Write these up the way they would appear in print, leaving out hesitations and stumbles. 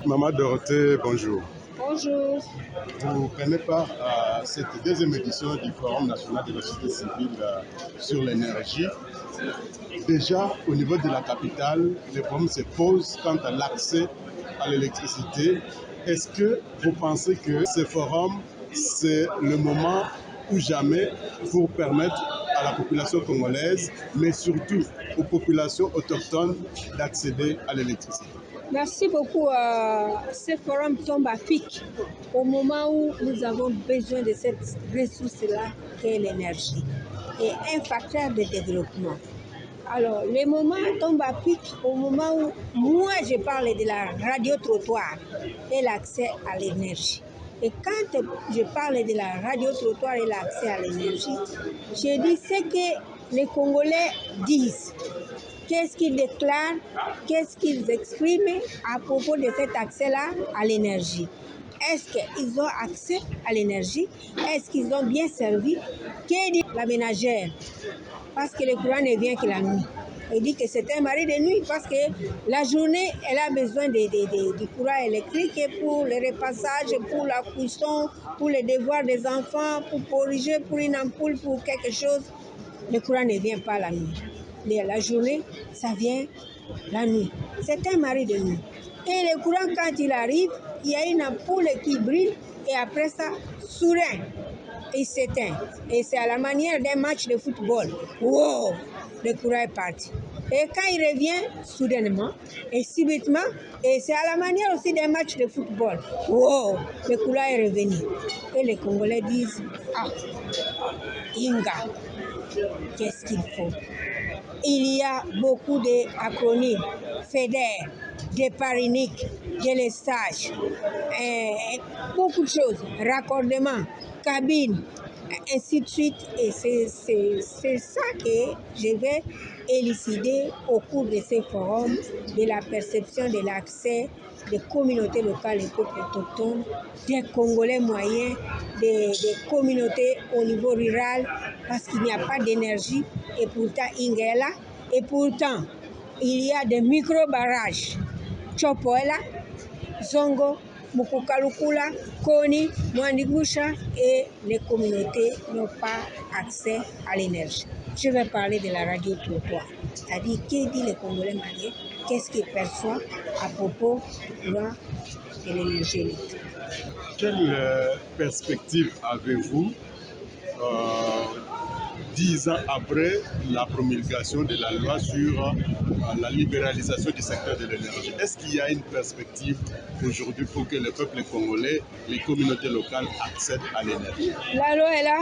Maman Dorothée, bonjour. Bonjour. Vous prenez part à cette deuxième édition du Forum national de la société civile sur l'énergie. Déjà, au niveau de la capitale, les problèmes se posent quant à l'accès à l'électricité. Est-ce que vous pensez que ce forum, c'est le moment ou jamais pour permettre à la population congolaise, mais surtout aux populations autochtones, d'accéder à l'électricité? Merci beaucoup. Ce forum tombe à pic au moment où nous avons besoin de cette ressource-là qu'est l'énergie et un facteur de développement. Alors, le moment tombe à pic au moment où moi je parle de la radio-trottoir et l'accès à l'énergie. Et quand je parle de la radio-trottoir et l'accès à l'énergie, je dis ce que les Congolais disent. Qu'est-ce qu'ils déclarent, qu'est-ce qu'ils expriment à propos de cet accès-là à l'énergie. Est-ce qu'ils ont accès à l'énergie? Est-ce qu'ils ont bien servi? Que dit la ménagère? Parce que le courant ne vient que la nuit. Elle dit que c'est un mari de nuit parce que la journée, elle a besoin du courant électrique pour le repassage, pour la cuisson, pour les devoirs des enfants, pour corriger, pour une ampoule, pour quelque chose. Le courant ne vient pas la nuit. Mais la journée, ça vient la nuit. C'est un mari de nuit. Et le courant, quand il arrive, il y a une ampoule qui brille et après ça, soudain, il s'éteint. Et c'est à la manière d'un match de football. Wow! Le courant est parti. Et quand il revient, soudainement et subitement, et c'est à la manière aussi d'un match de football. Wow! Le courant est revenu. Et les Congolais disent, ah, Inga, qu'est-ce qu'il faut? Il y a beaucoup d'acronymes, FEDER, Déparinique, délestage, beaucoup de choses, raccordement, cabine, ainsi de suite. Et c'est ça que je vais élucider au cours de ces forums, de la perception de l'accès des communautés locales et peuples autochtones, des Congolais moyens, des communautés au niveau rural, parce qu'il n'y a pas d'énergie, et pourtant Ingela, et pourtant il y a des micro-barrages, Chopoela, Zongo, Mukukalukula, Koni, Mwandigusha, et les communautés n'ont pas accès à l'énergie. Je vais parler de la radio-trottoir, c'est-à-dire qui dit les Congolais mariés, qu'est-ce qu'ils perçoivent à propos du courant de l'énergie électrique. Quelle perspective avez-vous 10 ans après la promulgation de la loi sur la libéralisation du secteur de l'énergie? Est-ce qu'il y a une perspective aujourd'hui pour que le peuple congolais, les communautés locales accèdent à l'énergie? La loi est là.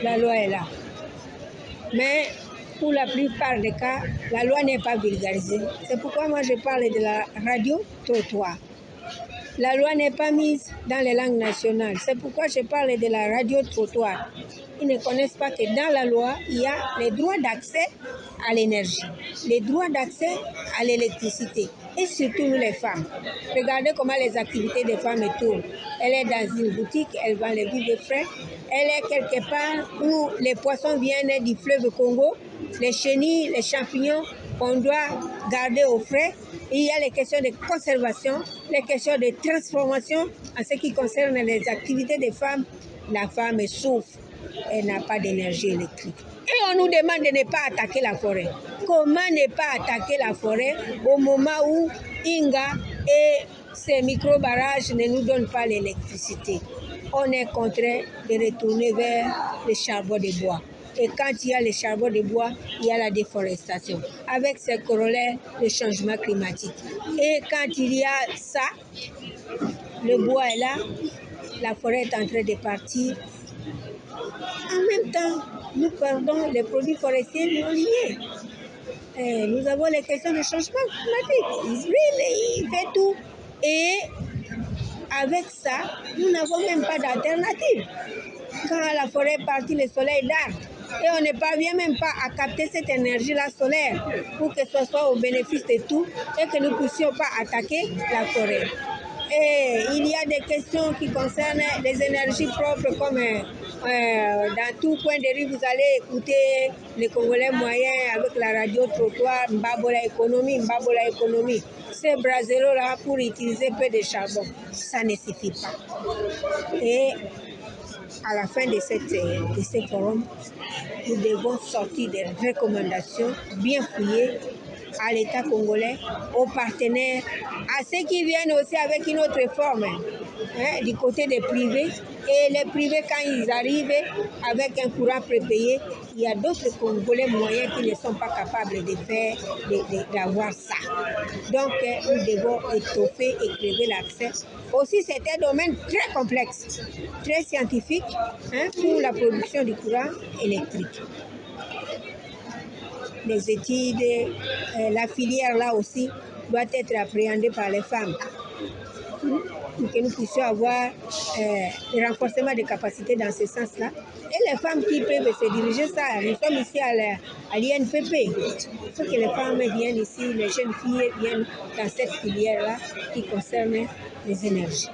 La loi est là. Mais pour la plupart des cas, la loi n'est pas vulgarisée. C'est pourquoi moi je parle de la radio-trottoir. La loi n'est pas mise dans les langues nationales. C'est pourquoi je parle de la radio-trottoir. Ils ne connaissent pas que dans la loi, il y a les droits d'accès à l'énergie, les droits d'accès à l'électricité. Et surtout nous les femmes. Regardez comment les activités des femmes tournent. Elle est dans une boutique, elle vend les vivres frais. Elle est quelque part où les poissons viennent du fleuve Congo, les chenilles, les champignons qu'on doit garder au frais. Il y a les questions de conservation, les questions de transformation en ce qui concerne les activités des femmes. La femme souffre, elle n'a pas d'énergie électrique. Et on nous demande de ne pas attaquer la forêt. Comment ne pas attaquer la forêt au moment où Inga et ces micro-barrages ne nous donnent pas l'électricité? On est contraint de retourner vers le charbon de bois. Et quand il y a le charbon de bois, il y a la déforestation. Avec ses corollaires, le changement climatique. Et quand il y a ça, le bois est là, la forêt est en train de partir. En même temps, nous perdons les produits forestiers non liés. Et nous avons les questions de changement climatique. Il fait tout. Et avec ça, nous n'avons même pas d'alternative. Quand la forêt est partie, le soleil darde. Et on ne parvient même pas à capter cette énergie-là solaire pour que ce soit au bénéfice de tout et que nous ne puissions pas attaquer la forêt. Et il y a des questions qui concernent les énergies propres, comme dans tout coin de rue, vous allez écouter les Congolais moyens avec la radio trottoir, Mbabola économie. Ces braseros-là pour utiliser peu de charbon, ça ne suffit pas. Et à la fin de ces forums, nous devons sortir des recommandations bien fouillées à l'État congolais, aux partenaires, à ceux qui viennent aussi avec une autre forme, du côté des privés. Et les privés, quand ils arrivent avec un courant prépayé, il y a d'autres Congolais moyens qui ne sont pas capables d'avoir ça. Donc, nous devons étoffer et créer l'accès. Aussi, c'est un domaine très complexe, très scientifique, pour la production du courant électrique. Les études, la filière là aussi doit être appréhendée par les femmes pour que nous puissions avoir le renforcement des capacités dans ce sens-là. Et les femmes qui peuvent se diriger ça, nous sommes ici à l'INPP. Il faut que les femmes viennent ici, les jeunes filles viennent dans cette filière-là qui concerne les énergies.